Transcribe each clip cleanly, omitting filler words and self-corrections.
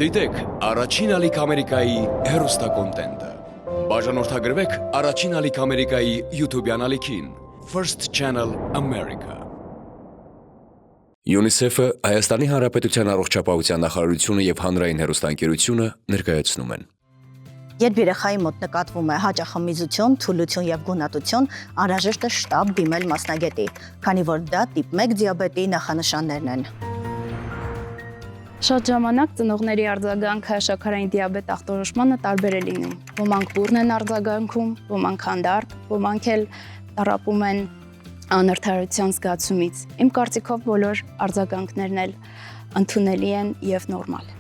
Դիտեք առաջին ալիք Ամերիկայի հեռուստակոնտենտը։ Բաժանորդագրվեք առաջին ալիք Ամերիկայի YouTube-յան ալիքին First Channel America։ UNICEF-ը, Հայաստանի Հանրապետության առողջապահության նախարարությունը եւ հանրային հեռուստաընկերությունը ներկայացնում են։ Երբ երեխայի մոտ նկատվում է հաճախամիզություն, թուլություն եւ գունատություն, անհրաժեշտ է շտապ դիմել մասնագետի, քանի որ դա տիպ 1 դիաբետի նախանշաններն են։ Շատ ժամանակ ծնողների արձագանքը շաքարային դիաբետ ախտորոշմանը տարբեր է լինում։ Ոմանք բուռն են արձագանքում, ոմանք հանդարտ, ոմանք էլ տառապում են անարդարության զգացումից։ Իմ կարծիքով բոլոր արձագանքներն էլ ընդունելի են եւ նորմալ։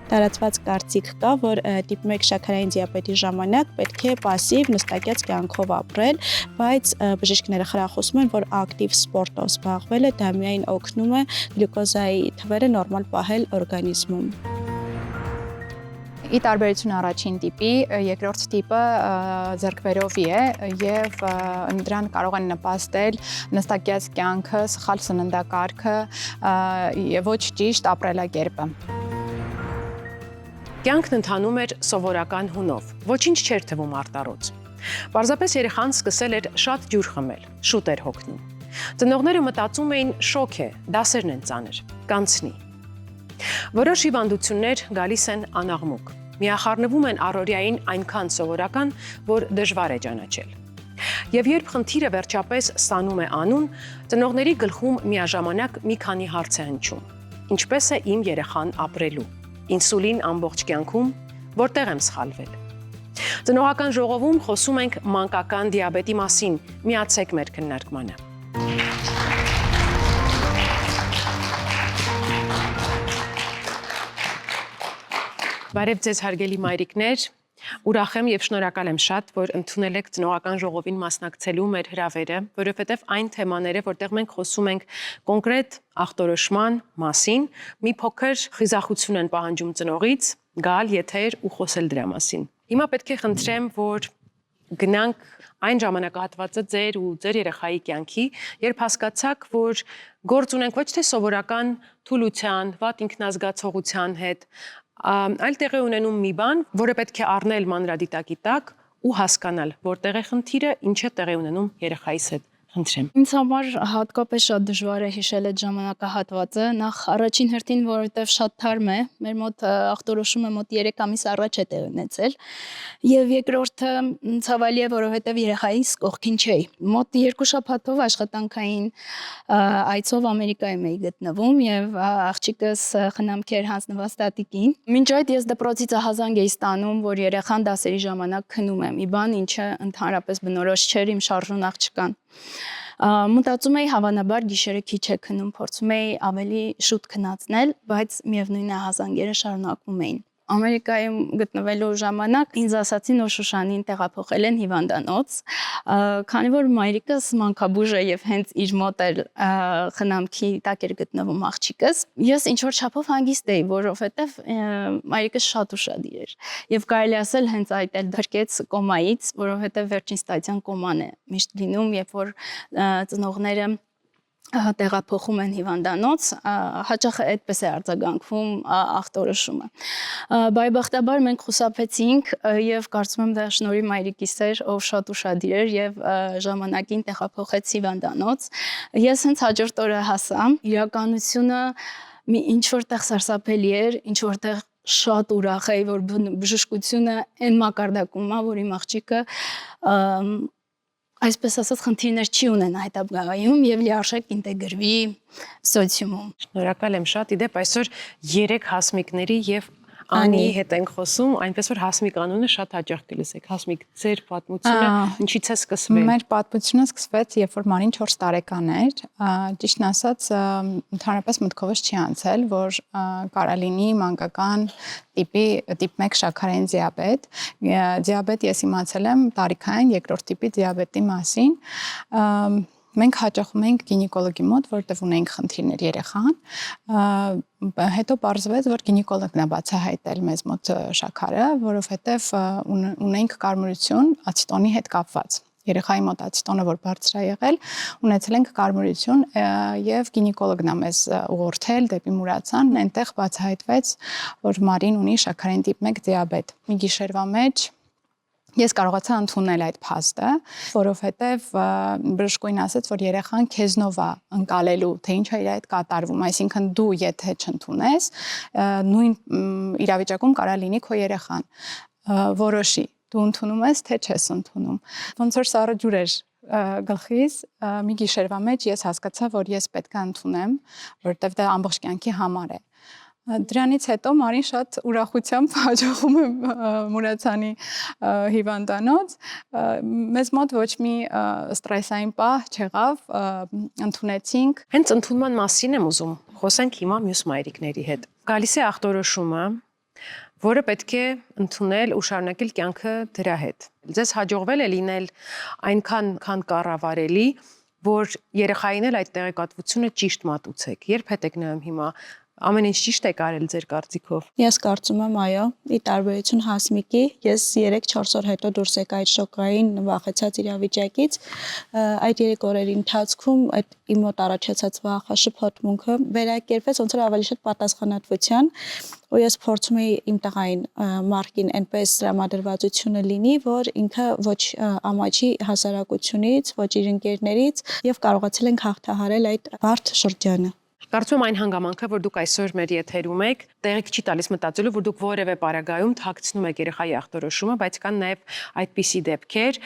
Տարածված կարծիք կա, որ տիպ 1 շաքարային դիաբետի ժամանակ պետք է պասիվ նստակյաց կյանքով ապրել, բայց բժիշկները խրախուսում են, որ ակտիվ սպորտով զբաղվելը դա միայն օգնում է գլյուկոզայի թվերը նորմալ պահել օրգանիզմում։ Ի տարբերություն առաջին տիպի, երկրորդ տիպը ձեռքբերովի է եւ դրան կարող են նպաստել նստակյաց կյանքը, սխալ սննդակարգը եւ ոչ ճիշտ ապրելակերպը։ Կյանքն ընթանում էր սովորական հունով, ոչինչ չէր թվում արտարոց։ Պարզապես երեխան սկսել էր շատ ջուր խմել, շուտ էր հոգնում։ Ծնողները մտածում էին շոկ է, դասերն են ծանր, կանցնի։ Որոշ հիվանդություններ գալիս են անաղմուկ, միախառնվում են առօրյային այնքան սովորական, որ դժվար է ճանաչել։ Եվ երբ խնդիրը վերջապես ստանում է անուն, ծնողների գլխում միաժամանակ մի քանի հարց է հնչում. ինչպես է իմ երեխան ապրելու։ Ինսուլին ամբողջ կյանքում, որտեղ եմ սխալվել։ Ծնողական ժողովում խոսում ենք մանկական դիաբետի մասին, միացեք մեր քննարկմանը։ Բարև ձեզ հարգելի մայրիկներ, ուրախ եմ եւ շնորհակալ եմ շատ, որ ընդունել եք ծնողական ժողովին մասնակցելու մեր հրավերը, որովհետեւ այն թեմաները, որտեղ մենք խոսում ենք կոնկրետ ախտորոշման մասին, մի փոքր խիզախություն են պահանջում ծնողից, գալ եթեր ու խոսել դրա մասին։ Հիմա պետք է խնդրեմ, որ գնանք այն ժամանակահատվածը ձեր ու ձեր երեխայի կյանքի, երբ հասկացաք, որ գործ ունենք ոչ թե սովորական թուլության, վատ ինքնազգացողության հետ, այլ տեղի ունենում մի բան, որը պետք է առնել մանրադիտակի տակ ու հասկանալ, որտեղ է խնդիրը, ինչ է տեղի ունենում երեխայիս հետ։ Խնդրեմ։ Ինձ համար հատկապես շատ դժվար է հիշել այդ ժամանակահատվածը, նախ առաջին հերթին, որովհետև շատ թարմ է, մեր մոտ ախտորոշումը մոտ 3 ամիս առաջ է տեղի ունեցել, եւ երկրորդը ցավալի է, որովհետև երեխայիս կողքին չէի։ Մոտ 2 շաբաթով աշխատանքային այցով Ամերիկայում էի գտնվում եւ աղջիկս խնամք էր հանձնված տատիկին։ Մինչ այդ ես դպրոցից ահազանգ էի ստանում, որ երեխան դասերի ժամանակ քնում է, մի բան, ինչը ընդհանրապես բնորոշ չէր իմ շարժուն աղջկան։ Մտածում էի հավանաբար գիշերը քիչ է քնում, փորձում էի ավելի շուտ քնացնել, բայց միևնույն է հազանգերը շարունակվում էին։ Ամերիկայում գտնվելու ժամանակ ինձ ասացին, որ Շուշանին տեղափոխել են հիվանդանոց, քանի որ մայրիկս մանկաբույժ է եւ հենց իր մոտ էր խնամքի տակ էր գտնվում աղջիկս։ Ես ինչ որ չափով հանգիստ էի, որովհետեւ մայրիկս շատ ուշադիր էր եւ կարելի ասել հենց այդ էլ դրկեց կոմայից, որովհետեւ վերջին ստադիան կոման է միշտ լինում, երբ որ ծնողները տեղափոխում են հիվանդանոց, հաճախ այդպես է արձագանքվում ախտորոշումը։ Բայբախտաբար մենք խուսափեցինք եւ կարծում եմ դա շնորհի մայրիկիս էր, ով շատ ուշադիր էր եւ ժամանակին տեղափոխեց հիվանդանոց։ Ես հենց հաջորդ օրը հասա, իրականությունը մի ինչ որտեղ սարսափելի էր, ինչ որտեղ շատ ուրախ էի, որ բժշկությունը այն մակարդակում է, որ իմ աղջիկը այսպես ասած խնդիրներ չի ունենա հետագայում եւ լիարժեք ինտեգրվի սոցիումում։ Շնորհակալ եմ շատ, իդեպ այսօր 3 հասմիկների եւ Անի հետ ենք խոսում, այնպես որ Հասմիկ անունը շատ հաճախ կլսեք։ Հասմիկ, ձեր պատմությունը ինչից է սկսվել։ Մեր պատմությունը սկսվեց, երբ որ Մանին 4 տարեկան էր, ճիշտն ասած, ընդհանրապես մտքովս չի անցել, որ կարա լինի մանկական տիպ 1 շաքարային դիաբետ։ Դիաբետ ես իմացել եմ տարիքային երկրորդ տիպի դիաբետի մասին։ Մենք հաճախում էինք գինեկոլոգի մոտ, որտեղ ունեինք խնդիրներ երեխան, հետո պարզվեց, որ գինեկոլոգն է բացահայտել մեզ մոտ շաքարը, որովհետև ունեինք կարմրություն ացետոնի հետ կապված։ երեխայի մոտացիտոնը որ բարձր է եղել, ունեցել ենք կարմրություն եւ գինեկոլոգն է մեզ ուղղորդել դեպի Մուրացան, այնտեղ բացահայտվեց, որ Մարին ունի շաքարային տիպ 1 դիաբետ։ Մի գիշերվա մեջ ես կարողացա ընդունել այդ փաստը, որովհետեւ բժշկուհին ասաց, որ երեխան քեզնով է ընկալելու, թե ինչ է իր հետ կատարվում, այսինքն դու եթե չընդունես, նույն իրավիճակում կարա լինի քո երեխան որոշի դու ընդունում ես, թե չես ընդունում։ Ոնց որ սառը ջուր էր գլխիս, մի գիշերվա մեջ ես հասկացա, որ ես պետք է ընդունեմ, որովհետև դա ամբողջ կյանքի համար է։ Դրանից հետո Մարին շատ ուրախությամբ հաջողում է Մուրացանի հիվանդանոց, մեզ մոտ ոչ մի ստրեսային պահ չեղավ, ընդունեցինք։ Հենց ընդունման մասին եմ ուզում խոսենք հիմա մյուս մայրիկների հետ։ Գալիս է ախտորոշումը, որը պետք է ընդունել ու շարունակել կյանքը դրա հետ։ Ձեզ հաջողվել է լինել այնքան կառավարելի, որ երեխային էլ այդ տեղեկատվությունը ճիշտ մատուցեք։ Երբ հետեք նայում հիմա ամեն ինչ ճիշտ է կարել ձեր կարծիքով։ Ես կարծում եմ, այո, ի տարբերություն Հասմիկի, ես 3-4 օր հետո դուրս եկա այդ շոկային վախեցած իրավիճակից, այդ 3 օրերի ընթացքում այդ իմ մոտ առաջացած վախը, շփոթմունքը վերակերպվեց ոնց որ ավելի շատ պատասխանատվության, ու ես փորձում էի իմ տղային Մարկին այնպես տրամադրվածությունը լինի, որ ինքը ոչ ամաչի հասարակությունից, ոչ իր ընկերներից եւ կարողացել ենք հաղթահարել այդ բարդ շրջանը։ Կարծում եմ այն հանգամանքը, որ դուք այսօր մեր եթերում եք, տեղիք չի տալիս մտածելու, որ դուք որևէ պարագայում թաքցնում եք երեխայի ախտորոշումը, բայց կան նաև այդպիսի դեպքեր,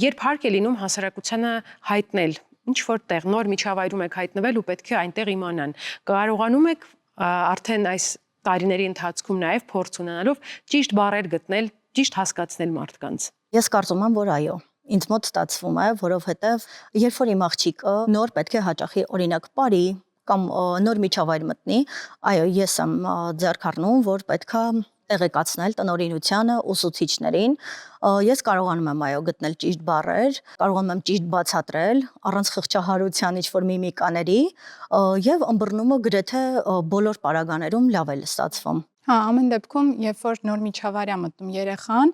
երբ հարկ է լինում հասարակությանը հայտնել, ինչ որտեղ նոր միջավայրում եք հայտնվել ու պետք է այնտեղ իմանան։ Կարողանում եք արդեն այս տարիների ընթացքում նաև փորձ ունենալով ճիշտ բառեր գտնել, ճիշտ հասկացնել մարդկանց։ Ես կարծում եմ, որ այո։ Ինձ մոտ ստացվում է, որովհետև երբ որ իմ աղջիկը նոր պետք է հաճախի օրինակ բարի կամ նոր միջավայր մտնի, այո, ես եմ ձեռք առնում, որ պետքա տեղեկացնել տնօրինությանը, ուսուցիչներին, ես կարողանում եմ այո գտնել ճիշտ բառեր, կարողանում եմ ճիշտ բացատրել առանց խղճահարության ինչ-որ միմիկաների եւ ըմբռնումը գրեթե բոլոր պարագաներում լավ է ստացվում։ Հա, ամեն դեպքում, երբ որ նոր միջավայր է մտնում երեխան,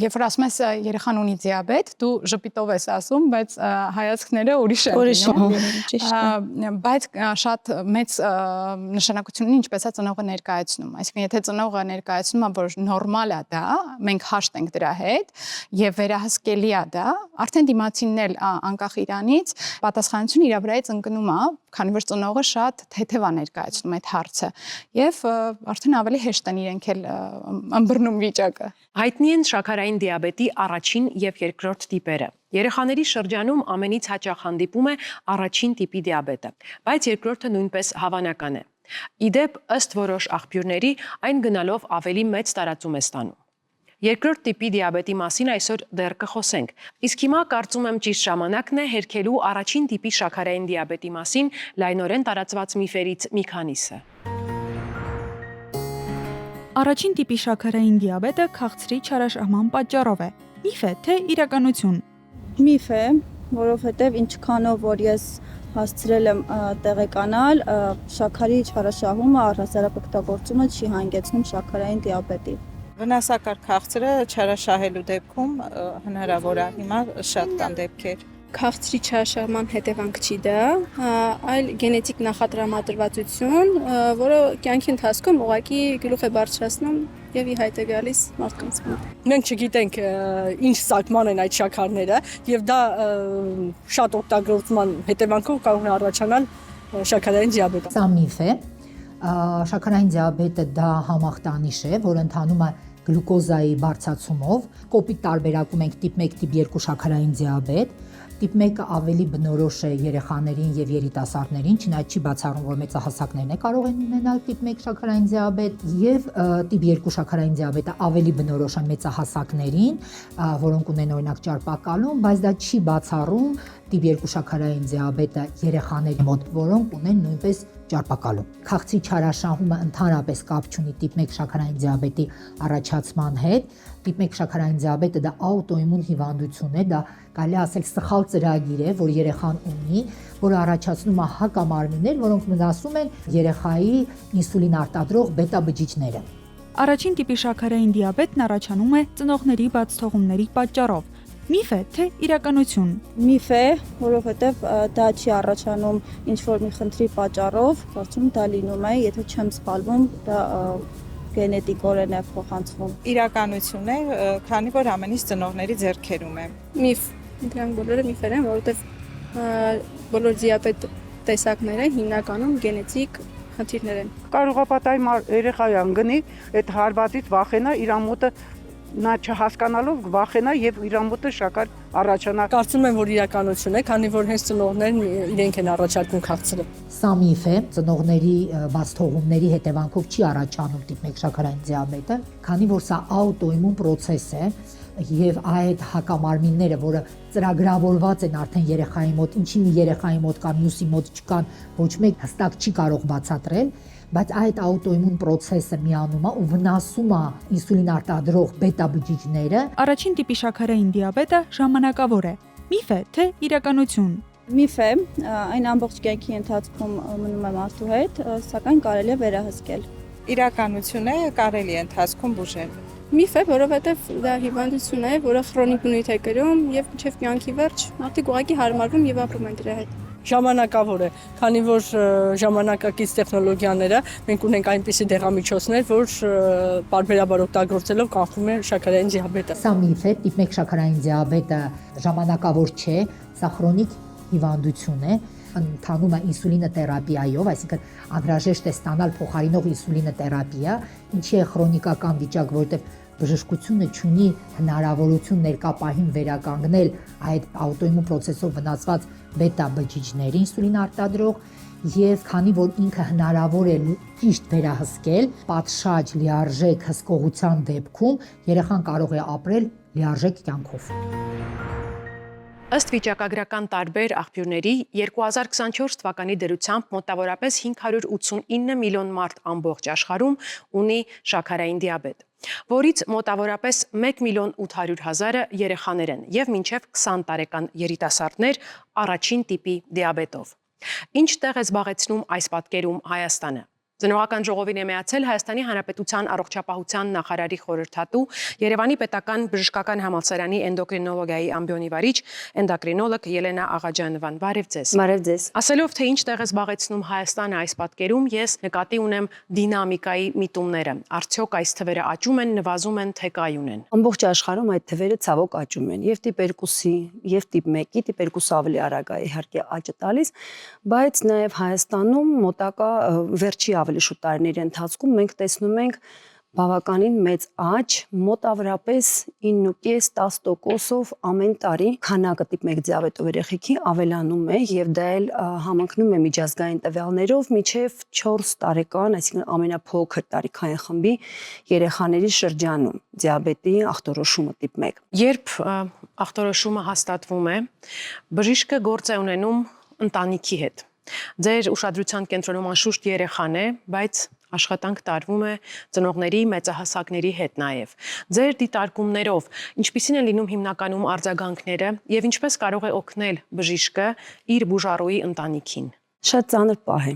երբ որ ասում ես երեխան ունի դիաբետ, դու ժպիտով ես ասում, բայց հայացքները ուրիշ են, բայց շատ մեծ նշանակություն ունի ինչպես է ծնողը ներկայացնում, այսինքն եթե ծնողը ներկայացնում է, որ նորմալ է դա, մենք հաշտ ենք դրա հետ եւ վերահսկելի է դա, արդեն դիմացինն էլ անկախ իրանից պատասխանատվությունը իր վրայից ընկնում է, քանի որ ծնողը շատ թեթև է ներկայացնում այդ հարցը եւ արդեն ավելի հեշտ են իրենք էլ ըմբռնում վիճակը։ Հայտնի են շաքարային դիաբետի առաջին եւ երկրորդ տիպերը։ Երեխաների շրջանում ամենից հաճախ հանդիպում է առաջին տիպի դիաբետը, բայց երկրորդը նույնպես հավանական է։ Իդեպ, ըստ որոշ աղբյուրների, այն գնալով ավելի մեծ տարածում է ստանում։ Երկրորդ տիպի դիաբետի մասին այսօր դեռ կխոսենք, իսկ հիմա կարծում եմ ճիշտ ժամանակն է հերքելու առաջին տիպի շաքարային դիաբետի մասին լայնորեն տարածված միֆերից մի քանիսը։ Առաջին տիպի շաքարային դիաբետը քաղցրի չարաշահման պատճառով է։ Միֆ է, թե իրականություն։ Միֆ է, որովհետև ինչքանով որ ես հասցրել եմ տեղեկանալ, շաքարի չարաշահումը առհասարակ օգտագործումը չի հանգեցնում շաքարային դիաբետի։ Վնասակար քաղցրը չարաշահելու դեպքում հնարավոր է, հիմա շատ կան դեպքեր։ Քաղցրի չարաշահման հետևանք չի դա, այլ գենետիկ նախատրամադրվածություն, որը կյանքի ընթացքում ուղղակի գլուխ է բարձրացնում եւ ի հայտ է գալիս մարդկանց մոտ։ Մենք չգիտենք ինչ սակման են այդ շաքարները եւ դա շատ օգտագործման հետևանքով կարող է առաջանալ շաքարային դիաբետ։ Սա միֆ է։ Շաքարային դիաբետը դա համախտանիշ է, որ ընթանում է գլյուկոզայի բարձրացումով։ Կոպիտ տարբերակում ենք տիպ 1, տիպ 2 շաքարային դիաբետ։ Տիպ 1-ը ավելի բնորոշ է երեխաներին եւ երիտասարդներին, չնայած չի բացառում, որ մեծահասակներն է կարող են ունենալ տիպ 1 շաքարային դիաբետ, եւ տիպ 2 շաքարային դիաբետը ավելի բնորոշ է մեծահասակներին, որոնք ունեն օրինակ ճարպակալում, բայց դա չի բացառում տիպ 2 շաքարային դիաբետը երեխաների մոտ, որոնք ունեն նույնպես ճարպակալում։ Քաղցրի չարաշահումը ընդհանրապես կապ չունի տիպ 1 շաքարային դիաբետի առաջացման հետ։ Տիպ 1 շաքարային դիաբետը դա աուտոիմուն հիվանդություն է, դա կարելի ասել սխալ ծրագիր է, որ երեխան ունի, որը առաջացնում է հակամարմիններ, որոնք վնասում են երեխայի ինսուլին արտադրող բետա բջիջները։ Առաջին տիպի շաքարային դիաբետն առաջանում է ծնողների բաց թողումների պատճառով։ Միֆ է թե իրականություն։ Միֆ է, որովհետև դա չի առաջանում ինչ որ մի խնդրի պատճառով, կարծում դա լինում է, եթե չեմ սխալվում, դա գենետիկորեն է փոխանցվում։ Իրականություն է, քանի որ ամեն ինչ ծնողների ձեռքերում է։ Միֆ, դրանք բոլորը միֆեր են, որովհետև բոլոր դիաբետ տեսակները հիմնականում գենետիկ խնդիրներ են։ Կարող է պատահի երեխան գնի, այդ հարվածից վախենա, իր մոտը նա չհասկանալով վախենա եւ իր մոտը շաքար առաջանա։ Կարծում եմ, որ իրականություն է, քանի որ հենց ծնողներն իրենք են առաջարկում քաղցրը։ Սա միֆ է, ծնողների բաց թողումների հետևանքով չի առաջանում տիպ 1 շաքարային դիաբետը, քանի որ սա աուտոիմուն process է եւ այդ հակամարմինները, որը ծրագրավորված են արդեն երեխայի մոտ, ինչի մի երեխայի մոտ կան, մյուսի մոտ չկան, ոչ մեկ հստակ չի կարող բացատրել, բայց այդ աուտոիմուն process-ը միանում է ու վնասում է ինսուլին արտադրող բետա բջիջները։ Առաջին տիպի շաքարային դիաբետը ժամանակավոր է։ Միֆ է թե իրականություն։ Միֆ է, այն ամբողջ կյանքի ընթացքում մնում է մարդու հետ, սակայն կարելի է վերահսկել։ Իրականություն է, կարելի է ընթացքում բուժել։ Միֆ է, որովհետև դա հիվանդություն է, որը քրոնիկ բնույթ է կրում եւ մինչեւ կյանքի վերջ մարդիկ ուղղակի հարմարվում եւ ապրում են դրա հետ։ Ժամանակավոր է, քանի որ ժամանակակից տեխնոլոգիաները մենք ունենք այնպիսի դեղամիջոցներ, որ պարբերաբար օգտագործելով կանխում է շաքարային դիաբետը։ Սա միֆ է, տիպ 1 շաքարային դիաբետը ժամանակավոր չէ, սա քրոնիկ հիվանդություն է, ընթանում է ինսուլինը թերապիայով, այսինքն անհրաժեշտ է ստանալ փոխարինող ինսուլինը թերապիա, ինչի է քրոնիկական վիճակ, որովհետև բժշկությունը ունի հնարավորություն ներկա պահին վերականգնել այդ աուտոիմուն process-ով վնասված բետա բջիջների ինսուլին արտադրող եւ քանի որ ինքը հնարավոր է ճիշտ վերահսկել, պատշաճ լիարժեք հսկողության դեպքում երեխան կարող է ապրել լիարժեք կյանքով։ Ըստ վիճակագրական տարբեր աղբյուրների 2024 թվականի դրությամբ մոտավորապես 589 միլիոն մարդ ամբողջ աշխարհում ունի շաքարային դիաբետ, որից մոտավորապես 1 միլիոն 800 հազարը երեխաներ են եւ մինչեւ 20 տարեկան երիտասարդներ առաջին տիպի դիաբետով։ Ինչ տեղ է զբաղեցնում այս պատկերում Հայաստանը։ Ծնողական ժողովին է միացել Հայաստանի Հանրապետության առողջապահության նախարարի խորհրդատու, Երևանի պետական բժշկական համալսարանի էնդոկրինոլոգիայի ամբիոնի վարիչ, էնդոկրինոլոգ Ելենա Աղաջանովան։ Բարև ձեզ։ Բարև ձեզ։ Ասելով, թե ինչ տեղ է զբաղեցնում Հայաստանը այս պատկերում, ես նկատի ունեմ դինամիկայի միտումները։ Արդյոք այս թվերը աճում են, նվազում են, թե կայուն են։ Ամբողջ աշխարհում այդ թվերը ցավոք աճում են, եւ տիպ 2-ի, եւ տիպ 1-ի, տիպ 2-ը ավելի արագ է իհարկե աճը տալիս, բայց նաեւ Հայաստանում մոտակա վերջի ավելի շուտ տարիների ընթացքում մենք տեսնում ենք բավականին մեծ աճ, մոտավորապես 9.5-10%-ով ամեն տարի քանակը տիպ 1 դիաբետով երեխեքի ավելանում է եւ դա էլ համընկնում է միջազգային տվյալներով մինչեւ 4 տարեկան, այսինքն ամենափոքր տարիքային խմբի երեխաների շրջանում դիաբետի ախտորոշումը տիպ 1։ Երբ ախտորոշումը հաստատվում է, բժիշկը գործ է ունենում ընտանիքի հետ։ Ձեր ուշադրության կենտրոնում անշուշտ երեխան է, բայց աշխատանք տարվում է ծնողների, մեծահասակների հետ նաև։ Ձեր դիտարկումներով ինչպիսին են լինում հիմնականում արձագանքները եւ ինչպես կարող է օգնել բժիշկը իր բուժառուի ընտանիքին։ Շատ ծանր պահ է,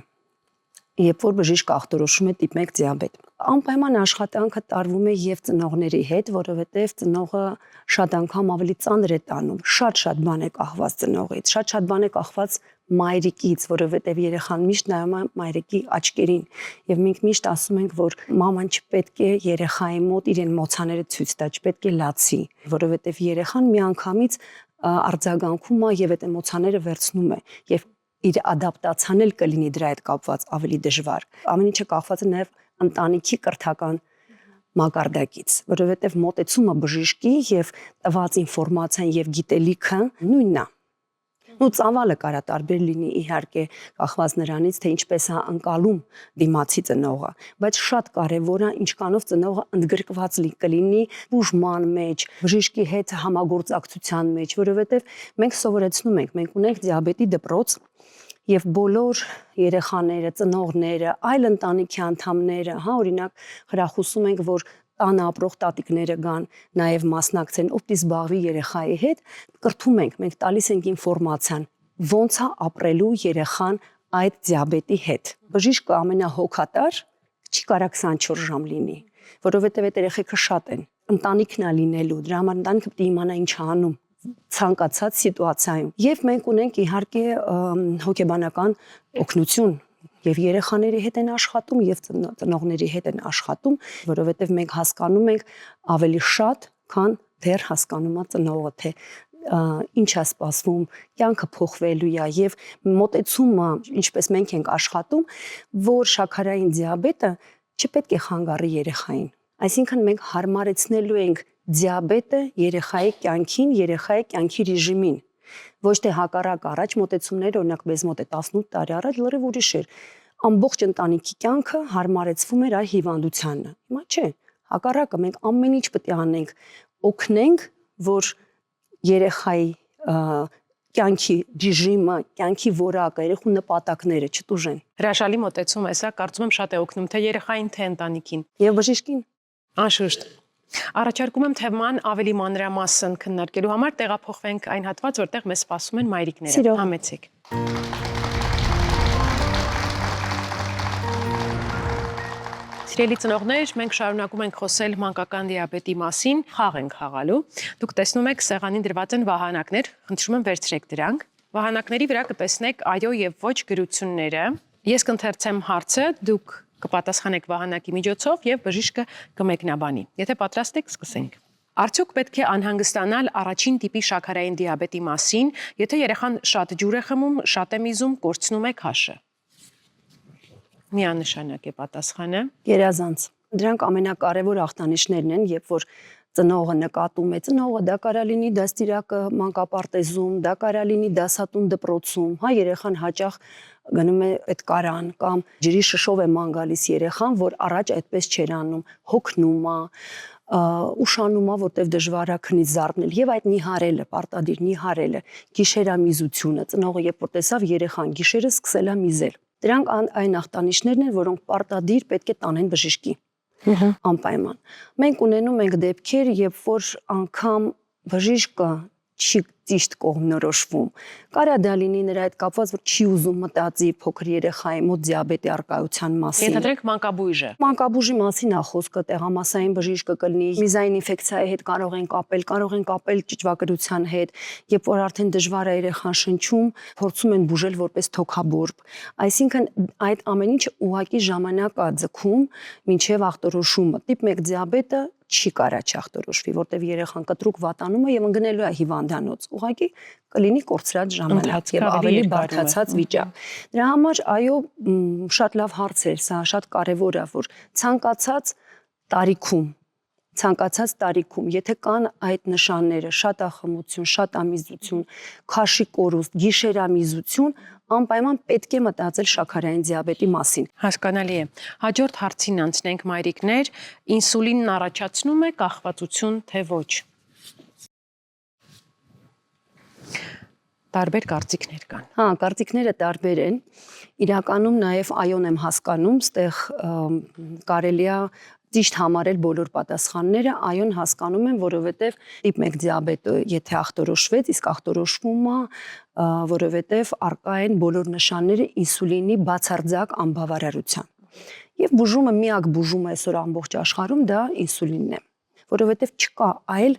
երբ որ բժիշկը ախտորոշում է տիպ 1 դիաբետ։ Անպայման աշխատանքը տարվում է եւ ծնողների հետ, որովհետեւ ծնողը շատ անգամ ավելի ծանր է տանում, շատ բան է կախված ծնողից, շատ բան է կախված մայրիկից, որովհետև երեխան միշտ նայում է մայրիկի աչքերին եւ մենք միշտ ասում ենք, որ մաման չպետք է երեխայի մոտ իրեն մոցաները ցույց տա, չպետք է լացի, որովհետև երեխան միանգամից արձագանքում է եւ այդ էմոցիաները վերցնում է եւ իր ադապտացիան էլ կլինի դրա հետ կապված ավելի դժվար։ Ամեն ինչը կախված է նաեւ ընտանիքի կրթական մակարդակից, որովհետև մոտեցումը բժշկի եւ տված ինֆորմացիան եւ գիտելիքը նույնն է։ Ու ծավալը կարա տարբեր լինի իհարկե կախված նրանից, թե ինչպես է ընկալում դիմացի ծնողը, բայց շատ կարևոր է ինչքանով ծնողը ընդգրկված կլինի բուժման մեջ, բժշկի հետ համագործակցության մեջ, որովհետև մենք սովորեցնում ենք, մենք ունենք դիաբետի դպրոց եւ բոլոր երեխաները, ծնողները, այլ ընտանիքի անդամները, օրինակ հրախուսում ենք, որ տանը ապրող տատիկները գան, նաև մասնակցեն, ով զբաղվի երեխայի հետ, կրթում ենք, մենք տալիս ենք ինֆորմացիան, ոնց է ապրելու երեխան այդ դիաբետի հետ։ Բժիշկը ամենահոգատար չի կարա 24 ժամ լինի, որովհետև այդ երեխեքը շատ են, ընտանիքն է լինելու, դրա համար ընտանիքը պետք է իմանա ինչ անում։ ցանկացած սիտուացիայում։ Եվ մենք ունենք իհարկե հոգեբանական օգնություն եւ երեխաների հետ են աշխատում եւ ծնողների հետ են աշխատում, որովհետեւ մենք հասկանում ենք ավելի շատ, քան դեռ հասկանում է ծնողը, թե ինչ է սպասվում, կյանքը փոխվելու է եւ մոտեցումը, ինչպես մենք ենք աշխատում, որ շաքարային դիաբետը չպետք է խանգարի երեխային։ Այսինքն մենք հարմարեցնելու ենք դիաբետը երեխայի կյանքին, երեխայի կյանքի ռեժիմին։ Ոչ թե հակառակ առաջ մոտեցումներ, օրինակ մեզ մոտ է 18 տարի առաջ լրիվ ուրիշ էր։ Ամբողջ ընտանիքի կյանքը հարմարեցվում էր այ հիվանդությանը։ Հիմա չէ, հակառակը մենք ամեն ինչ պետք է անենք, օգնենք, որ երեխայի կյանքի ռեժիմը, կյանքի որակը, երեխու նպատակները չտուժեն։ Հրաշալի մոտեցում է սա, կարծում եմ շատ է օգնում թե երեխային, թե ընտանիքին։ Եվ բժիշկին։ Անշուշտ։ Առաջարկում եմ թեման ավելի մանրամասն քննարկելու համար տեղափոխվենք այն հատված, որտեղ մեզ սպասում են մայրիկները։ Համեցեք։ Սիրելի ծնողներ, մենք շարունակում ենք խոսել մանկական դիաբետի մասին, խաղ ենք խաղալու։ Դուք տեսնում եք սեղանին դրված են վահանակներ, խնդրում եմ վերցրեք դրանք։ Վահանակների վրա կտեսնեք այո եւ ոչ գրությունները։ Ես կընթերցեմ հարցը, դուք կպատասխանեք վահանակի միջոցով եւ բժիշկը կմեկնաբանի։ Եթե պատրաստ եք, սկսենք։ Արդյոք պետք է անհանգստանալ առաջին տիպի շաքարային դիաբետի մասին, եթե երեխան շատ ջուր է խմում, շատ է միզում, կորցնում է քաշը։ Միանշանակ է պատասխանը։ Երազանց։ Դրանք ամենակարևոր ախտանիշներն են, երբ որ ծնողը նկատում է, ծնողը դա կարա լինի դաստիարակը մանկապարտեզում, դա կարա լինի դասատուն դպրոցում, հա երեխան հաճախ գնում է պետքարան կամ ջրի շշով է ման գալիս երեխան, որ առաջ այդպես չէր անում, հոգնում է, ուշանում է, որտեվ դժվար է քնից զարթնել եւ այդ նիհարելը, պարտադիր նիհարելը, գիշերամիզությունը, ծնողը երբ որ տեսավ երեխան գիշերը սկսել է միզել։ Դրանք այն ախտանիշներն են, որոնք պարտադիր պետք է տանեն բժշկի։ Անպայման։ Մենք ունենում ենք դեպքեր, երբ որ անգամ բժիշկը չի ճիշտ կողմնորոշվում։ Կարա դա լինի նրա հետ կապված, որ չի ուզում մտածի փոքր երեխայի մոտ դիաբետի արկայության մասին։ Ենթադրենք մանկաբույժը։ Մանկաբույժի մասին է խոսքը, տեղամասային բժիշկը կլինի, միզային ինֆեկցիայի հետ կարող են կապել ճիճվագրության հետ, երբ որ արդեն դժվար է երեխան շնչում, փորձում են բուժել որպես թոքաբորբ։ Այսինքն այդ ամեն ինչը ուղղակի ժամանակ է ձգում մինչև ախտորոշումը։ Տիպ 1 դիաբետը չի կարա չախտորոշվի, որտեվ երեխան կտրուկ վատանում է եւ ընկնելու է հիվանդանոց։ Ուղղակի կլինի կորցրած ժամանակ եւ ավելի բարդացած վիճակ։ Դրա համար այո, շատ լավ հարց է, սա շատ կարեւոր է, որ ցանկացած տարիքում, եթե կան այդ նշանները, շատ ախմություն, շատ ամիզություն, քաշի կորուստ, գիշերամիզություն, անպայման պետք է մտածել շաքարային դիաբետի մասին։ Հասկանալի է։ Հաջորդ հարցին անցնենք մայրիկներ, ինսուլինն առաջացնում է կախվածություն, թե ոչ։ Տարբեր կարծիքներ կան։ Հա, կարծիքները տարբեր են։ Իրականում նաև այոն եմ հասկանում, ստեղ կարելի է ճիշտ համարել բոլոր պատասխանները, այոն հասկանում եմ, որովհետև տիպ 1 դիաբետը եթե ախտորոշվեց, իսկ ախտորոշվում է, որովհետև արկա են բոլոր նշանները ինսուլինի բացարձակ անբավարարության։ Եվ բուժումը, միակ բուժումը այսօր ամբողջ աշխարհում դա ինսուլինն է, որովհետև չկա այլ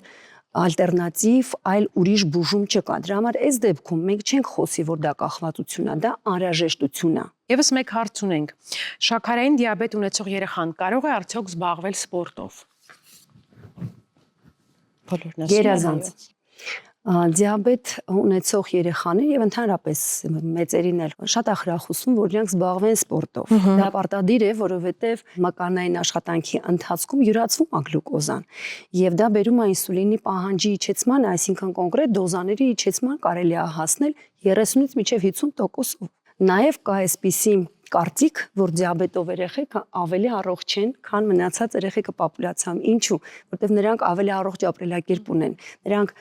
ալտերնատիվ, այլ ուրիշ բուժում չկա։ Դրա համար այս դեպքում մենք չենք խոսի, որ դա կախվածություն է, դա անհրաժեշտություն է։ Եվս մեկ հարց ունենք։ Շաքարային դիաբետ ունեցող երեխան կարող է արդյոք զբաղվել սպորտով։ Բոլորն ասում են Երազանց։ Դիաբետ ունեցող երեխաներ եւ ընդհանրապես մեծերին էլ շատ է խրախուսում, որ նրանք զբաղվեն սպորտով։ Դա պարտադիր է, որովհետեւ մկանային աշխատանքի ընթացքում յուրացվում է գլյուկոզան եւ դա բերում է ինսուլինի պահանջի իջեցման, այսինքն կոնկրետ դոզաների իջեցման կարելի է հասնել 30-ից մինչեւ 50%-ով։ Նաեւ կա այսպիսի կարծիք, որ դիաբետով երեխեքը ավելի առողջ են, քան մնացած երեխեքը պոպուլյացիայում։ Ինչու՞, որտեղ նրանք ավելի առողջ ապրելակերպ ունեն։ Նրանք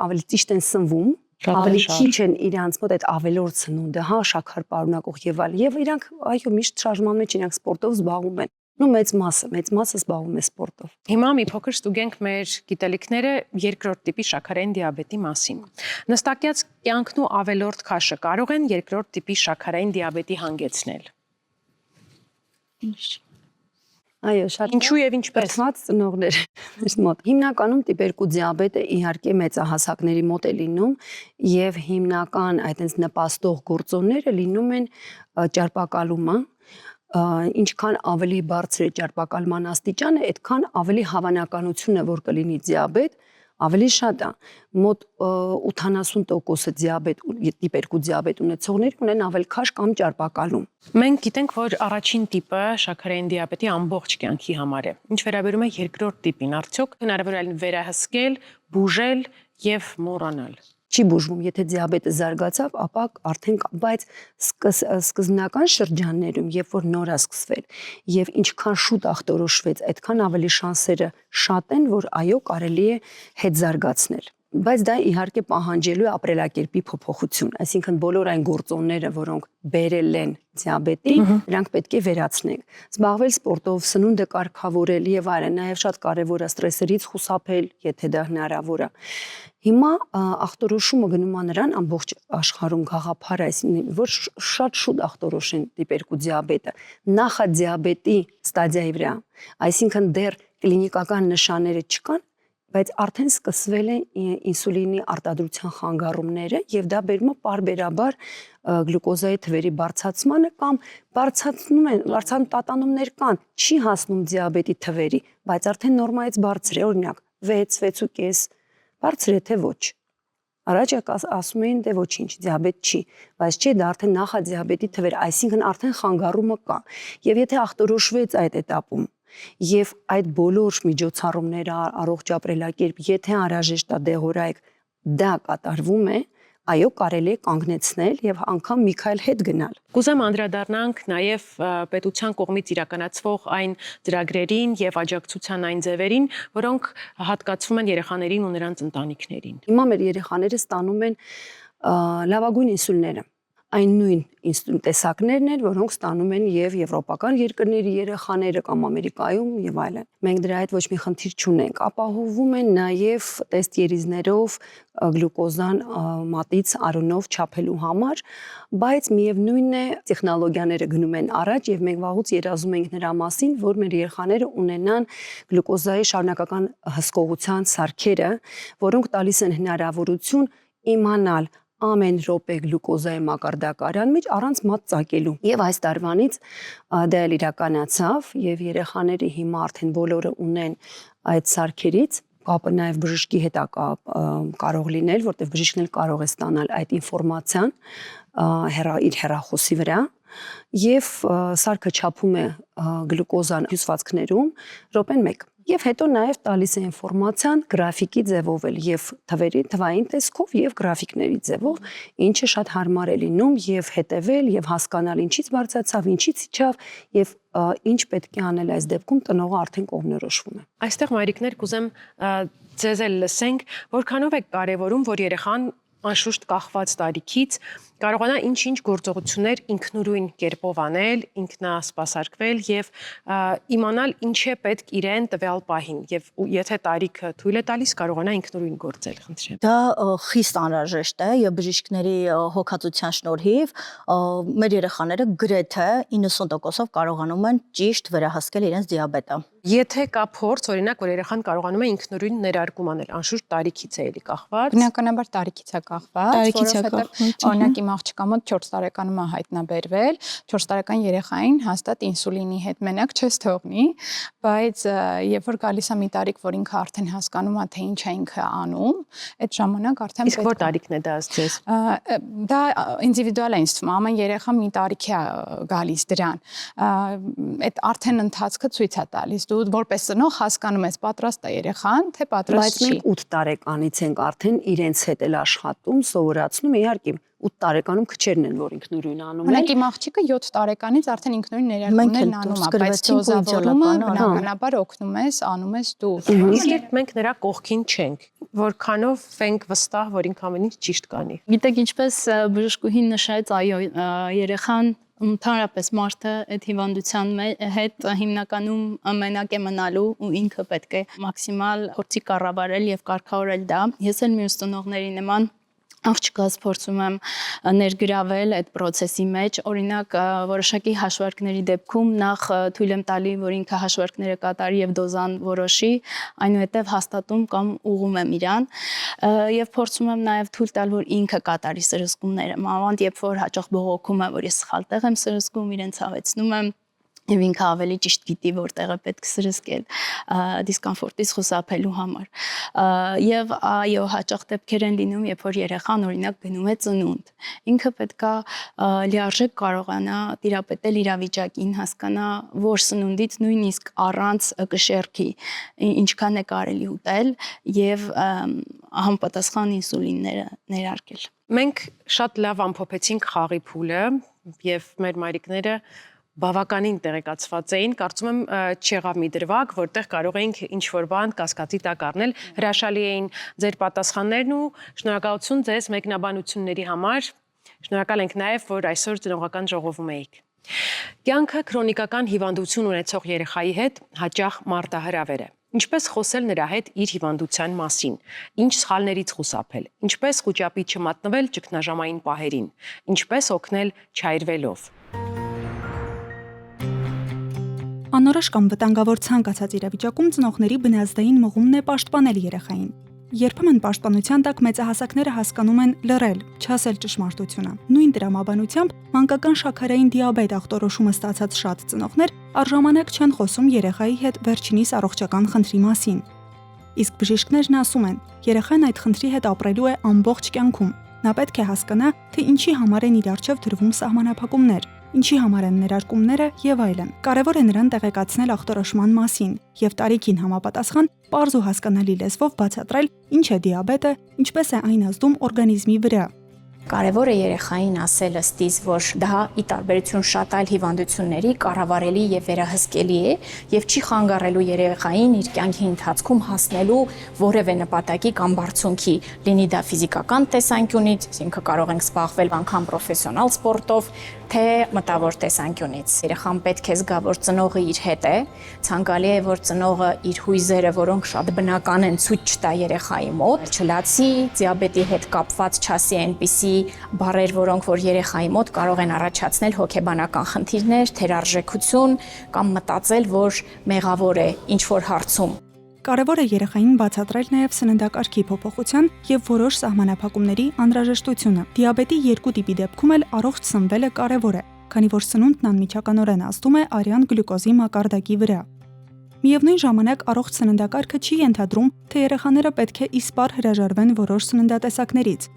ավելի ճիշտ են սնվում, ավելի քիչ են իրանց մոտ այդ ավելորդ սնունդը, հա, շաքար պարունակող եւ այլն։ Եվ իրանք այո միշտ շարժման մեջ իրանք սպորտով զբաղվում են։ Մեծ մասը զբաղվում է սպորտով։ Հիմա մի փոքր ստուգենք մեր գիտելիքները երկրորդ տիպի շաքարային դիաբետի մասին։ Նստակյաց կյանքն ու ավելորդ քաշը կարող են երկրորդ տիպի շաքարային դիաբետի հանգեցնել։ Այո, շատ Ինչու եւ ինչպես բարձված ծնողներ մեզ մոտ։ Հիմնականում տիպ 2 դիաբետը իհարկե մեծահասակների մոտ է լինում եւ հիմնական այդպես նպաստող գործոնները լինում են ճարպակալումը, ինչքան ավելի բարձր է ճարպակալման աստիճանը, այդքան ավելի հավանականությունը, որ կլինի դիաբետ, ավելի շատ է։ Մոտ 80% դիաբետ, տիպ 2 դիաբետ ունեցողներ ունեն ավելի քաշ կամ ճարպակալում։ Մենք գիտենք, որ առաջին տիպը շաքարային դիաբետի ամբողջ կյանքի համար է։ Ինչ վերաբերում է երկրորդ տիպին, արդյոք հնարավոր է վերահսկել, բուժել եւ մոռանալ։ Չի բուժվում, եթե դիաբետը զարգացավ, ապա արդեն բայց սկզբնական շրջաններում, երբ որ նոր է սկսվել եւ ինչքան շուտ ախտորոշվեց, այդքան ավելի շանսերը շատ են, որ այո, կարելի է հետ զարգացնել։ Բայց դա իհարկե պահանջելու է ապրելակերպի փոփոխություն, այսինքն բոլոր այն գործոնները, որոնք բերել են դիաբետի, նրանք պետք է վերացնենք։ Զբաղվել սպորտով, սնունդը կարգավորել եւ այլն, նաեւ շատ կարեւոր է ստրեսերից խուսափել, եթե դա հնարավոր է։ Հիմա ախտորոշումը գնում է նրան ամբողջ աշխարհում գաղափար, այսինքն որ շատ շուտ ախտորոշեն տիպ 2 դիաբետը, նախադիաբետի ստադիայի վրա, այսինքն դեռ կլինիկական նշանները չկան, բայց արդեն սկսվել է ինսուլինի արտադրության խանգարումները եւ դա բերում է պարբերաբար գլյուկոզայի թվերի բարձրացմանը կամ տատանումներ կան, չի հասնում դիաբետի թվերի, բայց արդեն նորմայից բարձր է, օրինակ 6, 6.5, բարձր է թե ոչ։ Առաջ ասում էին դե ոչինչ, դիաբետ չի, բայց չէ, դա արդեն նախադիաբետի թվեր, այսինքն արդեն խանգարումը կա։ Եվ եթե ախտորոշվեց այդ этаպում եւ այդ բոլոր միջոցառումները առողջ ապրելակերպ, եթե անհրաժեշտ է դեղորայք, դա կատարվում է, այո, կարելի է կանգնեցնել եւ անգամ մի քայլ հետ գնալ։ Կուզեմ անդրադառնանք նաեւ պետության կողմից իրականացվող այն ծրագրերին եւ աջակցության այն ձևերին, որոնք հատկացվում են երեխաներին ու նրանց ընտանիքներին։ Հիմա մեր երեխաները ստանում են լավագույն ինսուլինները։ Այն նույն տեսակներն են, որոնք ստանում են եւ եվրոպական երկրների երեխաները կամ Ամերիկայում եւ այլն։ Մենք դրա հետ ոչ մի խնդիր չունենք։ Ապահովում են նաեւ տեստ երիզներով գլյուկոզան մատից արյունով չափելու համար, բայց միևնույնն է տեխնոլոգիաները գնում են առաջ եւ մենք վաղուց երազում ենք նրա մասին, որ մեր երեխաները ունենան գլյուկոզայի շարունակական հսկողության սարքերը, որոնք տալիս են հնարավորություն իմանալ ամեն րոպե գլյուկոզայի մակարդակը արյան մեջ առանց մատ ծակելու։ Եվ այս տարվանից դա էլ իրականացավ եւ երեխաները հիմա արդեն բոլորը ունեն այդ սարքերից, կապը նաեւ բժշկի հետ կարող լինել, որտեղ բժիշկն էլ կարող է ստանալ այդ ինֆորմացիան իր հեռախոսի վրա եւ սարքը չափում է գլյուկոզան հյուսվածքներում րոպեն 1 եւ հետո նաեւ տալիս է ինֆորմացիան գրաֆիկի ձևով եւ թվային տեսքով եւ գրաֆիկների ձևով, ինչը շատ հարմար է լինում եւ հետեւել եւ հասկանալ ինչից բարձրացավ, ինչից իջավ եւ ինչ պետք է անել այս դեպքում տնողը արդեն կողմնորոշվում է։ Այստեղ մայրիկներ կուզեմ ձեզ էլ լսենք, որքանով է կարևորում, որ երեխան անշուշտ կախված տարիքից կարողանա ինչ-ինչ գործողություններ ինքնուրույն կերպով անել, ինքնասպասարկվել եւ իմանալ ինչ է պետք իրեն տվյալ պահին եւ եթե տարիքը թույլ է տալիս կարողանա ինքնուրույն գործել, խնդրեմ։ Դա խիստ անհրաժեշտ է եւ բժիշկների հոգացության շնորհիվ մեր երեխաները գրեթե 90%-ով կարողանում են ճիշտ վերահսկել իրենց դիաբետը։ Եթե կա փորձ, օրինակ, որ երեխան կարողանում է ինքնուրույն ներարկում անել, անշուշտ տարիքից է էլի կախված։ Բնականաբար տարիքից է կախված, որովհետեւ օրինակ իմ աղջկա մոտ 4 տարեկանում է հայտնաբերվել, 4 տարեկան երեխային հաստատ ինսուլինի հետ մենակ չես թողնի, բայց երբ որ գալիս է մի տարիք, որ ինքը արդեն հասկանում է, թե ինչ է ինքը անում, այդ ժամանակ արդեն Իսկ որ տարիքն է դա ձեզ։ Դա ինդիվիդուալ է ինձ թվում, ամեն երեխա մի տարիքի է գալիս դրան։ Այդ արդեն ընթացքը ցույց է տալիս դու որպես ծնող հասկանում ես պատրաստ է երեխան, թե պատրաստ չի։ Բայց մենք 8 տարեկանից ենք արդեն իրենց հետ էլ աշխատում, սովորացնում, իհարկե 8 տարեկանում քչերն են, որ ինքնուրույն անում են։ Օրինակ իմ աղջիկը 7 տարեկանից արդեն ինքնուրույն ներարկումներն անում է, բայց դոզավորումը բնականաբար օգնում ես, անում ես դու։ Իսկ երբ մենք նրա կողքին չենք, որքանով ենք վստահ, որ ինքը ամեն ինչ ճիշտ կանի։ Գիտեք, ինչպես բժշկուհին նշեց, այո, երեխան ընդհանրապես մարդը այդ հիվանդության հետ հիմնականում մենակ է մնալու ու ինքը պետք է մաքսիմալ փորձի կառավարել եւ կարգավորել դա։ Ես էլ մյուս ծնողների նման աղջկաս փորձում եմ ներգրավել այդ process-ի մեջ, օրինակ որոշակի հաշվարկների դեպքում նախ թույլ եմ տալի, որ ինքը հաշվարկները կատարի եւ դոզան որոշի, այնուհետեւ հաստատում կամ ուղղում եմ իրան եւ փորձում եմ նաեւ թույլ տալ, որ ինքը կատարի սրսկումները։ Մանավանդ երբ որ հաճախ բողոքում է, որ ես սխալ տեղ եմ սրսկում, իրեն ցավեցնում եմ եւ ինքը ավելի ճիշտ գիտի որտեղ է պետք սրսկել դիսկոմֆորտից խուսափելու համար եւ այո հաճախ դեպքեր են լինում երբ որ երեխան օրինակ գնում է ծնունդ ինքը պետքա լիարժեք կարողանա տիրապետել իրավիճակին հասկանա որ սնունդից նույնիսկ առանց կշեռքի ինչքան է կարելի ուտել եւ համապատասխան ինսուլինները ներարկել մենք շատ լավ ամփոփեցինք խաղի փուլը եւ մեր մայրիկները բավականին տեղեկացված էին, կարծում եմ չեղավ մի դրվագ, որտեղ կարող էինք ինչ-որ բան կասկածի տակ առնել, հրաշալի էին ձեր պատասխաններն ու շնորհակալություն ձեզ մեկնաբանությունների համար, շնորհակալ ենք նաև, որ այսօր ծնողական ժողովում էիք։ Կյանքը քրոնիկական հիվանդություն ունեցող երեխայի հետ հաճախ մարտահրավեր է։ Ինչպես խոսել նրա հետ իր հիվանդության մասին, ինչ սխալներից խուսափել, ինչպես խուճապի չմատնվել ճգնաժամային պահերին, ինչպես օգնել չայրվելով։ Անորոշ կամ վտանգավոր ցանկացած իրավիճակում ծնողների բնազդային մղումն է պաշտպանել երեխային։ Երբեմն պաշտպանության տակ մեծահասակները հասկանում են լռել, չասել ճշմարտությունը։ Նույն տրամաբանությամբ մանկական շաքարային դիաբետ ախտորոշումը ստացած շատ ծնողներ առժամանակ չեն խոսում երեխայի հետ վերջինիս առողջական խնդրի մասին։ Իսկ բժիշկներն ասում են, երեխան այդ խնդրի հետ ապրելու է ամբողջ կյանքում։ Նա պետք է հասկանա, թե ինչի համար են իր առջև դրվում սահմանափակումներ, ինչի համար են ներարկումները եւ այլն։ Կարևոր է նրան տեղեկացնել ախտորոշման մասին եւ տարիքին համապատասխան պարզ ու հասկանալի լեզվով բացատրել ինչ է դիաբետը, ինչպես է այն ազդում օրգանիզմի վրա։ Կարևոր է երեխային ասել ըստիս, որ դա ի տարբերություն շատ այլ հիվանդությունների կառավարելի եւ վերահսկելի է եւ չի խանգարելու երեխային իր կյանքի ընթացքում հասնելու որևէ նպատակի կամ բարձունքի, լինի դա ֆիզիկական տեսանկյունից, ինքը կարող ենք զբաղվել անգամ պրոֆեսիոնալ սպորտով, թե մտավոր տեսանկյունից։ Երեխան պետք է զգա, որ ծնողը իր հետ է, ցանկալի է, որ ծնողը իր հույզերը, որոնք շատ բնական են, ցույց չտա երեխայի մոտ, չլացի, դիաբետի հետ կապված չասի այնպիսի բառեր, որոնք որ երեխայի մոտ կարող են առաջացնել հոգեբանական խնդիրներ, թերարժեքություն կամ մտածել, որ մեղավոր է ինչ-որ հարցում։ Կարևոր է երեխային բացատրել նաև սննդակարգի փոփոխության եւ որոշ սահմանափակումների անհրաժեշտությունը։ Դիաբետի երկու տիպի դեպքում էլ առողջ սնվելը կարևոր է, քանի որ սնունդն անմիջականորեն ազդում է արյան գլյուկոզի մակարդակի վրա։ Միևնույն ժամանակ առողջ սննդակարգը չի ենթադրում, թե երեխաները պետք է իսպառ հրաժարվեն որոշ սննդատեսակներից։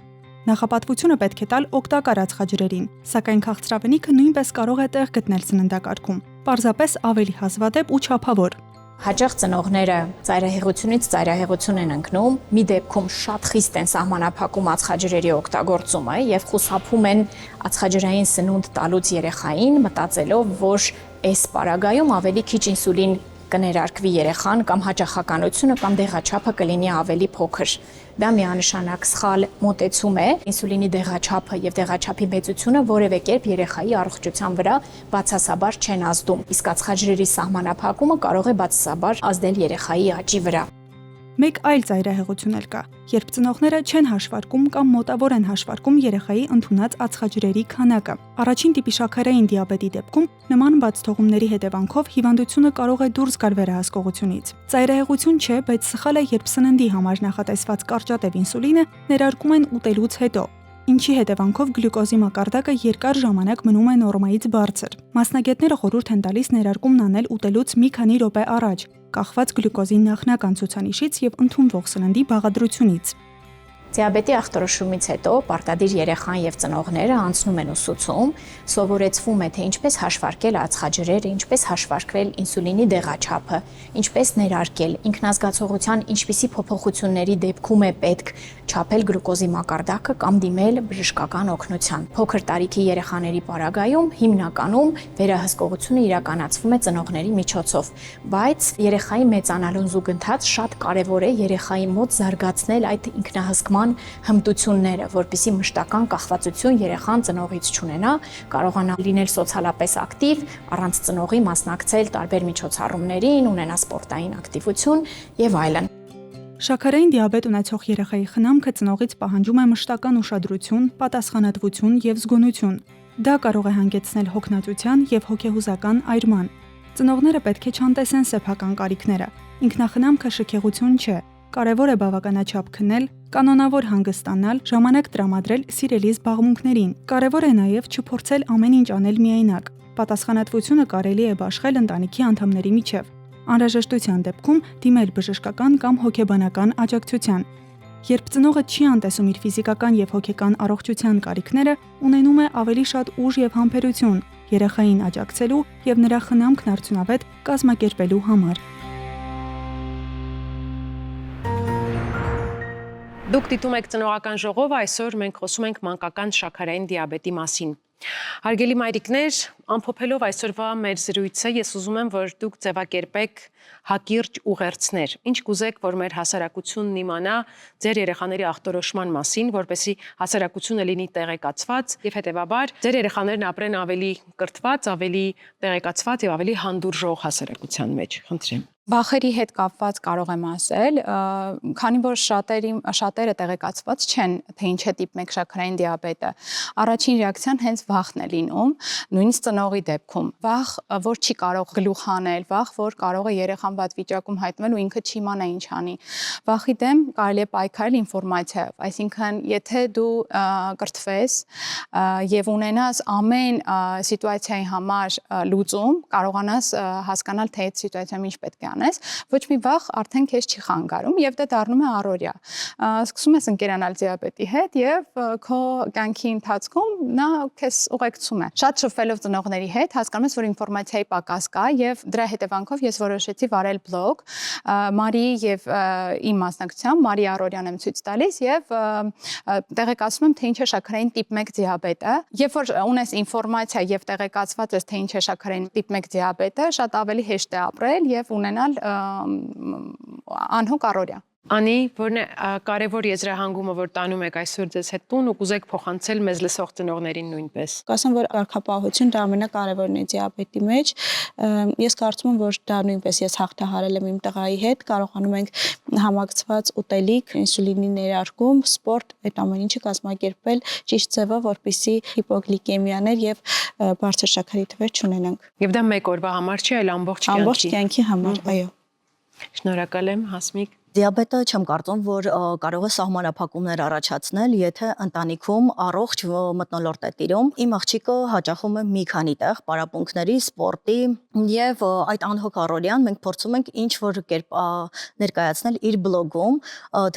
Նախապատվությունը պետք է տալ օգտակար ածխաջրերին, սակայն քաղցրավենիքը նույնպես կարող է տեղ գտնել սննդակարգում, պարզապես ավելի հազվադեպ ու չափավոր։ Հաճախ ծնողները ծայրահեղությունից ծայրահեղություն են ընկնում, մի դեպքում շատ խիստ են սահմանափակում ածխաջրերի օգտագործումը եւ խուսափում են ածխաջրային սնունդ տալուց երեխային, մտածելով, որ այս պարագայում ավելի քիչ ինսուլին կներարկվի երեխան կամ հաճախականությունը կամ դեղաչափը կլինի ավելի փոքր։ Դա միանշանակ սխալ մոտեցում է։ Ինսուլինի դեղաչափը եւ դեղաչափի մեծությունը որևէ կերպ երեխայի առողջության վրա բացասաբար չեն ազդում։ Իսկ ածխաջրերի սահմանափակումը կարող է բացասաբար ազդել երեխայի աճի վրա։ Մեկ այլ ծայրահեղություն էլ կա, երբ ծնողները չեն հաշվարկում կամ մոտավոր են հաշվարկում երեխայի ընդունած ածխաջրերի քանակը։ Առաջին տիպի շաքարային դիաբետի դեպքում նման բացթողումների հետևանքով հիվանդությունը կարող է դուրս գալ վերահսկողությունից։ Ծայրահեղություն չէ, բայց սխալ է, երբ սննդի համար նախատեսված կարճատև ինսուլինը ներարկում են ուտելուց հետո, ինչի հետևանքով գլյուկոզի մակարդակը երկար ժամանակ մնում է նորմայից բարձր։ Մասնագետները խորհուրդ են տալիս ներարկումն անել ուտելուց մի քանի րոպե առաջ, կախված գլյուկոզի նախնական ցուցանիշից եւ ընդունվող սննդի բաղադրությունից։ Դիաբետի ախտորոշումից հետո պարտադիր երեխան եւ ծնողները անցնում են ուսուցում, սովորեցվում է, թե ինչպես հաշվարկել ածխաջրերը, ինչպես հաշվարկվել ինսուլինի դեղաչափը, ինչպես ներարկել, ինքնազգացողության ինչպիսի փոփոխությունների դեպքում է պետք չափել գլյուկոզի մակարդակը կամ դիմել բժշկական օգնության։ Փոքր տարիքի երեխաների պարագայում հիմնականում վերահսկողությունը իրականացվում է ծնողների միջոցով, բայց երեխայի մեծանալուն զուգընթաց շատ կարևոր է երեխայի մոտ զարգացնել այդ ինքնահսկման հմտությունները, որպեսզի մշտական կախվածություն երեխան ծնողից չունենա, կարողանա լինել սոցիալապես ակտիվ, առանց ծնողի մասնակցել տարբեր միջոցառումներին, ունենա սպորտային ակտիվություն եւ այլն։ Շաքարային դիաբետ ունեցող երեխայի խնամքը ծնողից պահանջում է մշտական ուշադրություն, պատասխանատվություն եւ զգոնություն։ Դա կարող է հանգեցնել հոգնածության եւ հոգեհուզական այրման։ Ծնողները պետք է չանտեսեն սեփական կարիքները։ Ինքնախնամքը շքեղություն չէ։ Կարևոր է բավականաչափ քնել, կանոնավոր հանգստանալ, ժամանակ տրամադրել սիրելի զբաղմունքներին։ Կարևոր է նաեւ չփորձել ամեն ինչ անել միայնակ։ Պատասխանատվությունը կարելի է բաշխել ընտանիքի անդամների միջև։ Անհրաժեշտության դեպքում դիմել բժշկական կամ հոգեբանական աջակցության։ Երբ ծնողը չի անտեսում իր ֆիզիկական եւ հոգեկան առողջության կարիքները, ունենում է ավելի շատ ուժ եւ համբերություն երեխային աջակցելու եւ նրա խնամքն արդյունավետ կազմակերպելու համար։ Դուք դիտում եք ծնողական ժողովը, այսօր մենք խոսում ենք մանկական շաքարային դիաբետի մասին։ Հարգելի մայրիկներ, ամփոփելով այսօրվա մեր զրույցը, ես ուզում եմ, որ դուք ձևակերպեք հակիրճ ուղերձներ։ Ինչ կուզեք, որ մեր հասարակությունն իմանա ձեր երեխաների ախտորոշման մասին, որպեսզի հասարակությունը լինի տեղեկացված եւ հետեւաբար ձեր երեխաներն ապրեն ավելի կրթված, ավելի տեղեկացված եւ ավելի հանդուրժող հասարակության մեջ։ Խնդրեմ։ Վախերի հետ կապված կարող եմ ասել, քանի որ շատերը տեղեկացված չեն, թե ինչ է տիպ 1 շաքարային դիաբետը, առաջին ռեակցիան հենց վախն է լինում, նույնիսկ ծնողի դեպքում։ Վախ, որ չի կարող գլուխ հանել, վախ, որ կարող է երեխան վատ վիճակում հայտնվել ու ինքը չի իմանա ինչ անի։ Վախի դեմ կարելի է պայքարել ինֆորմացիայով, այսինքն եթե դու կրթվես եւ ունենաս ամեն սիտուացիայի համար լուծում, կարողանաս հասկանալ, թե այդ սիտուացիայում ինչ պետք է անես, ոչ մի վախ արդեն քեզ չի խանգարում եւ դա դառնում է առօրյա։ Սկսում ես ընկերանալ դիաբետի հետ եւ քո կյանքի ընթացքում նա քեզ ուղեկցում է։ Շատ շփվելով ծնողների հետ հասկանում ես, որ ինֆորմացիայի պակաս կա եւ դրա հետևանքով ես որոշեցի վարել բլոգ Մարի եւ իմ մասնակցությամբ Մարի Արորյան եմ ցույց տալիս եւ տեղեկացնում եմ, թե ինչ է շաքարային տիպ 1 դիաբետը։ Երբ որ ունես ինֆորմացիա եւ տեղեկացված ես, թե ինչ է շաքարային տիպ 1 դիաբետը, շատ ավելի հեշտ է ապրել եւ ունենալ անհոգ առօրյա։ Անի, որն է կարևոր եզրահանգումը, որ տանում եք այսօր ձեզ հետ տուն ու կուզեք փոխանցել մեզ լսող ծնողներին նույնպես։ Կասեմ, որ կարգապահություն դա ամենակարևորն է դիաբետի մեջ։ Ես կարծում եմ, որ դա նույնպես ես հաղթահարել եմ իմ տղայի հետ, կարողանում ենք համակցված ուտելիք, ինսուլինի ներարկում, սպորտ, այդ ամեն ինչը կազմակերպել ճիշտ ձևով, որպեսզի հիպոգլիկեմիաներ եւ բարձր շաքարի թվեր չունենանք։ Եվ դա մեկ օրվա համար չի, այլ ամբողջ կյանքի։ Ամբողջ կյանքի համար, այո։ Շնորհակալ եմ, Հասմիկ։ Դիաբետը չեմ կարծում, որ կարող է սահմանափակումներ առաջացնել, եթե ընտանիքում առողջ մթնոլորտ է տիրում։ Իմ աղջիկը հաճախում է մի քանի տեղ պարապմունքների, սպորտի եւ այդ անհոգ առօրյան մենք փորձում ենք ինչ որ կերպ ներկայացնել իր բլոգում,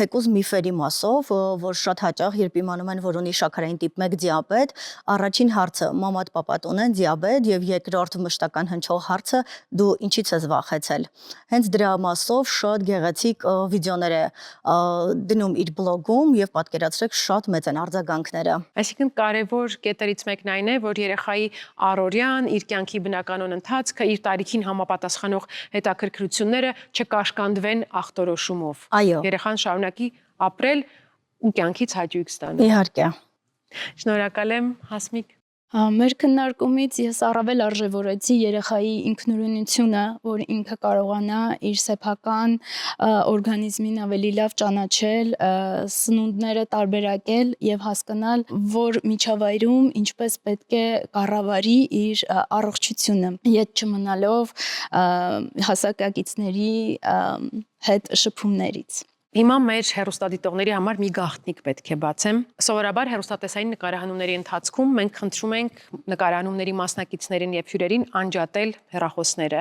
թեկուզ միֆերի մասով, որ շատ հաճախ երբ իմանում են, որ ունի շաքարային տիպ 1 դիաբետ, առաջին հարցը՝ մամատ պապատ ունեն դիաբետ եւ երկրորդ մշտական հնչող հարցը՝ դու ինչից ես վախեցել։ Հենց դրա մասով շատ գեղեցիկ վիդեոներ է դնում իր բլոգում եւ պատկերացրեք շատ մեծ են արձագանքները։ Այսինքն կարևոր կետերից մեկն այն է, որ երեխայի առօրյան, իր կյանքի բնականon ընթացքը, իր տարիքին համապատասխանող հետաքրքրությունները չկաշկանդվեն ախտորոշումով։ Այո։ Երեխան շարունակի ապրել ու կյանքից հաճույք ստանալ։ Իհարկե։ Շնորհակալ եմ, Հասմիկ։ Մեր քննարկումից ես առավել արժևորեցի երեխայի ինքնուրույնությունը, որ ինքը կարողանա իր սեփական օրգանիզմին ավելի լավ ճանաչել, սնունդները տարբերակել եւ հասկանալ, որ միջավայրում ինչպես պետք է կառավարի իր առողջությունը, ետ չմնալով հասակակիցների հետ շփումներից։ Հիմա մեր հեռուստադիտողների համար մի գաղտնիք պետք է բացեմ։ Սովորաբար հեռուստատեսային նկարահանումների ընթացքում մենք խնդրում ենք նկարահանումների մասնակիցներին եւ հյուրերին անջատել հեռախոսները,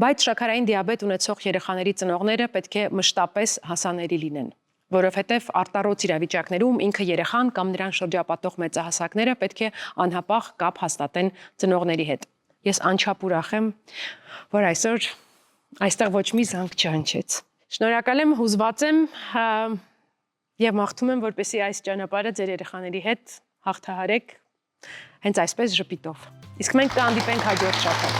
բայց շաքարային դիաբետ ունեցող երեխաների ծնողները պետք է մշտապես հասանելի լինեն, որովհետեւ արտառոց իրավիճակներում ինքը երեխան կամ նրան շրջապատող մեծահասակները պետք է անհապաղ կապ հաստատեն ծնողների հետ։ Ես անչափ ուրախ եմ, որ այսօր այստեղ ոչ մի զանգ չհնչեց։ Շնորհակալ եմ, հուզված եմ եւ մաղթում եմ, որպեսզի այս ճանապարհը ձեր երեխաների հետ հաղթահարեք հենց այսպես ժպիտով։ Իսկ մենք կհանդիպենք հաջորդ շաբաթ։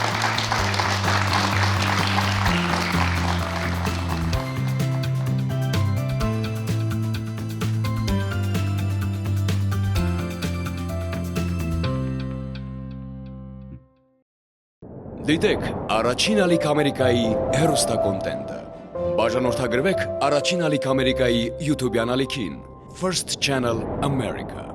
Դիտեք առաջին ալիք Ամերիկայի հեռուստակոնտենտը։ Բաժանորդագրվեք առաջին ալիք Ամերիկայի YouTube-յան ալիքին First Channel America։